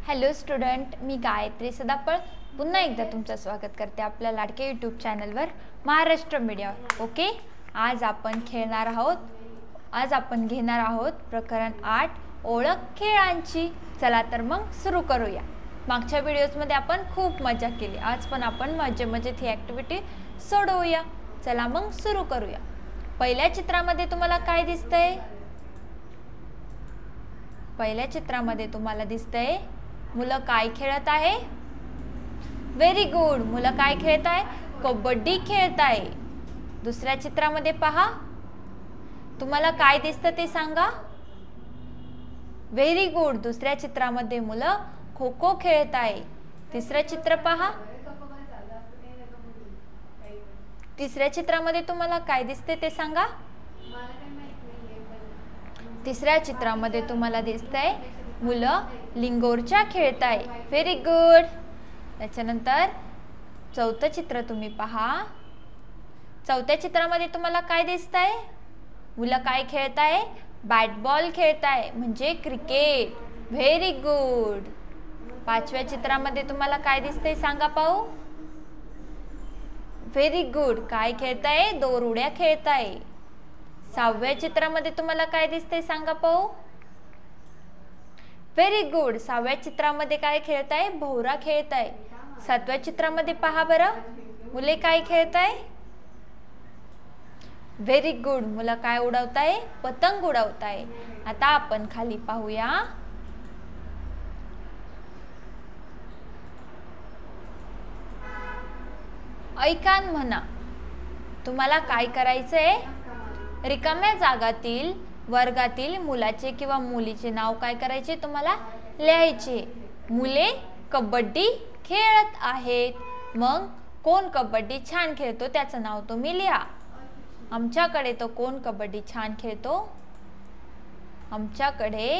Hello student, मी गायत्री सदाफळ पुन्हा एकदा तुमचं स्वागत करते आपल्या लाडके यूट्यूब चॅनलवर महाराष्ट्र मीडियावर. ओके, आज आपण घेणार आहोत प्रकरण 8 ओळख खेळांची. चला तर मग सुरू करूया. मागच्या व्हिडिओजमध्ये आपण खूप मजा केली, आज पण आपण मजेत ही ॲक्टिव्हिटी सोडवूया. चला मग सुरू करूया. पहिल्या चित्रामध्ये तुम्हाला काय दिसतंय? पहिल्या चित्रामध्ये तुम्हाला दिसतंय मुलं काय खेळत आहे? Very good. मुलं काय खेळत आहे? कबड्डी खेळत आहे. दुसऱ्या चित्रामध्ये पहा, तुम्हाला काय दिसतं ते सांगा. Very good. दुसऱ्या चित्रामध्ये मुलं खो खो खेळत आहे. तिसरं चित्र पहा. तिसऱ्या चित्रामध्ये तुम्हाला काय दिसते ते सांगा. तिसऱ्या चित्रामध्ये तुम्हाला दिसतंय मुलं लिंगोरच्या खेळत आहे. Very good. त्याच्यानंतर चौथं चित्र तुम्ही पहा. चौथ्या चित्रामध्ये तुम्हाला काय दिसतंय? मुलं काय खेळत आहे? बॅट बॉल खेळत आहे, म्हणजे क्रिकेट. Very good. पाचव्या चित्रामध्ये तुम्हाला काय दिसतंय सांगा पाहू. Very good. काय खेळताय? दोरउड्या खेळताय. सहाव्या चित्रामध्ये तुम्हाला काय दिसतंय सांगा पाहू. Very good. सहाव्या चित्रामध्ये काय खेळताय? भोवरा खेळताय. सातव्या चित्रामध्ये पहा बरं, मुले काय खेळताय? Very good. मुलं काय उडवताय? पतंग उडवताय. आता आपण खाली पाहूया. ऐका म्हणा. तुम्हाला काय करायचंय? रिकाम्या जागातील वर्गातील मुलाचे किंवा मुलीचे नाव काय करायचे तुम्हाला लिहायचे. मुले कबड्डी खेळत आहेत. मग कोण कबड्डी छान खेळतो त्याचं नाव तुम्ही लिहा. आमच्याकडे तो कोण कबड्डी छान खेळतो? आमच्याकडे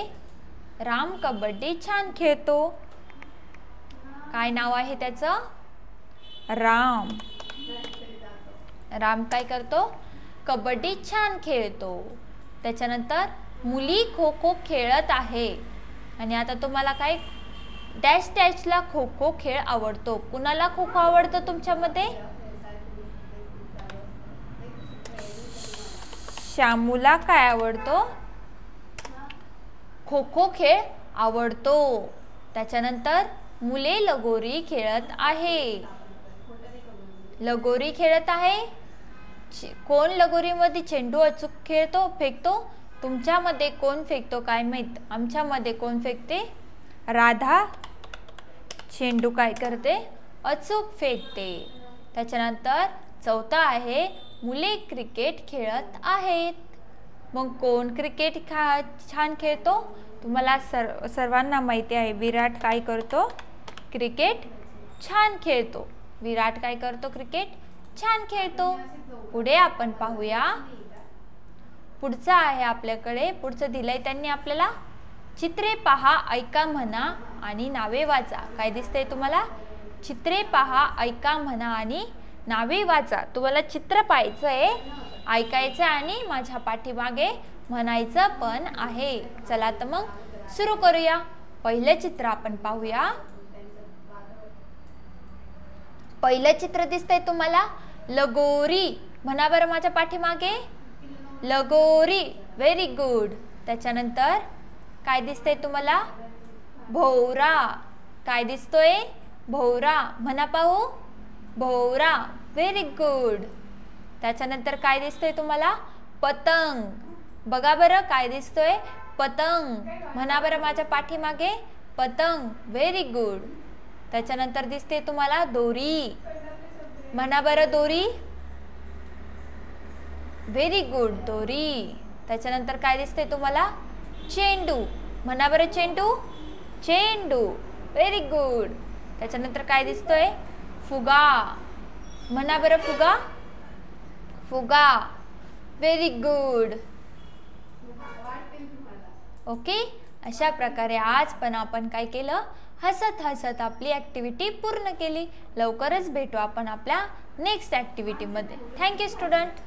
राम कबड्डी छान खेळतो. काय नाव आहे त्याचं? राम. राम काय करतो? कबड्डी छान खेळतो. त्याच्यानंतर मुली खो खो खेळत आहे. आणि आता तुम्हाला काय डॅश डॅशला खो खो खेळ आवडतो. कुणाला खो खो आवडतं तुमच्यामध्ये? श्यामूला काय आवडतो? खो खो खेळ आवडतो. त्याच्यानंतर मुले लगोरी खेळत आहे. लगोरी खेळत आहे. कोण लगोरीमध्ये चेंडू अचूक खेळतो फेकतो? तुमच्यामध्ये कोण फेकतो काय माहित. आमच्यामध्ये कोण फेकते? राधा चेंडू काय करते? अचूक फेकते. त्याच्यानंतर चौथा आहे मुले क्रिकेट खेळत आहेत. मग कोण क्रिकेट छान खेळतो? तुम्हाला सर्वांना माहिती आहे विराट काय करतो? क्रिकेट छान खेळतो. विराट काय करतो? क्रिकेट छान खेळतो. पुढे आपण पाहूया. पुढचं आहे आपल्याकडे, पुढचं दिलंय त्यांनी आपल्याला. चित्रे पहा, ऐका म्हणा आणि नावे वाचा. काय दिसतंय तुम्हाला? चित्रे पहा, ऐका म्हणा आणि नावे वाचा. तुम्हाला चित्र पाहायचंय, ऐकायचं आणि माझ्या पाठीमागे म्हणायचं पण आहे. चला तर मग सुरू करूया. पहिलं चित्र आपण पाहूया. पहिलं चित्र दिसतंय तुम्हाला लगोरी. म्हणा बरं माझ्या पाठीमागे. लगोरी. Very good. त्याच्यानंतर काय दिसतंय तुम्हाला? भोवरा. काय दिसतोय? भोवरा. म्हणा पाहू. भोवरा. Very good. त्याच्यानंतर काय दिसतंय तुम्हाला? पतंग. बघा बरं काय दिसतोय? पतंग. म्हणा बरं माझ्या पाठीमागे. पतंग. Very good. त्याच्यानंतर दिसते तुम्हाला दोरी. म्हणा बरं दोरी. Very good. दोरी. त्याच्यानंतर काय दिसते तुम्हाला? चेंडू. म्हणा बरं चेंडू. चेंडू. Very good. त्याच्यानंतर काय दिसतोय? फुगा. म्हणा बरं फुगा. फुगा. Very good. ओके, अशा प्रकारे आज पण आपण काय केलं? हसत हसत आपली ॲक्टिव्हिटी पूर्ण केली. लवकरच भेटू आपण आपल्या नेक्स्ट ॲक्टिव्हिटीमध्ये. Thank you student.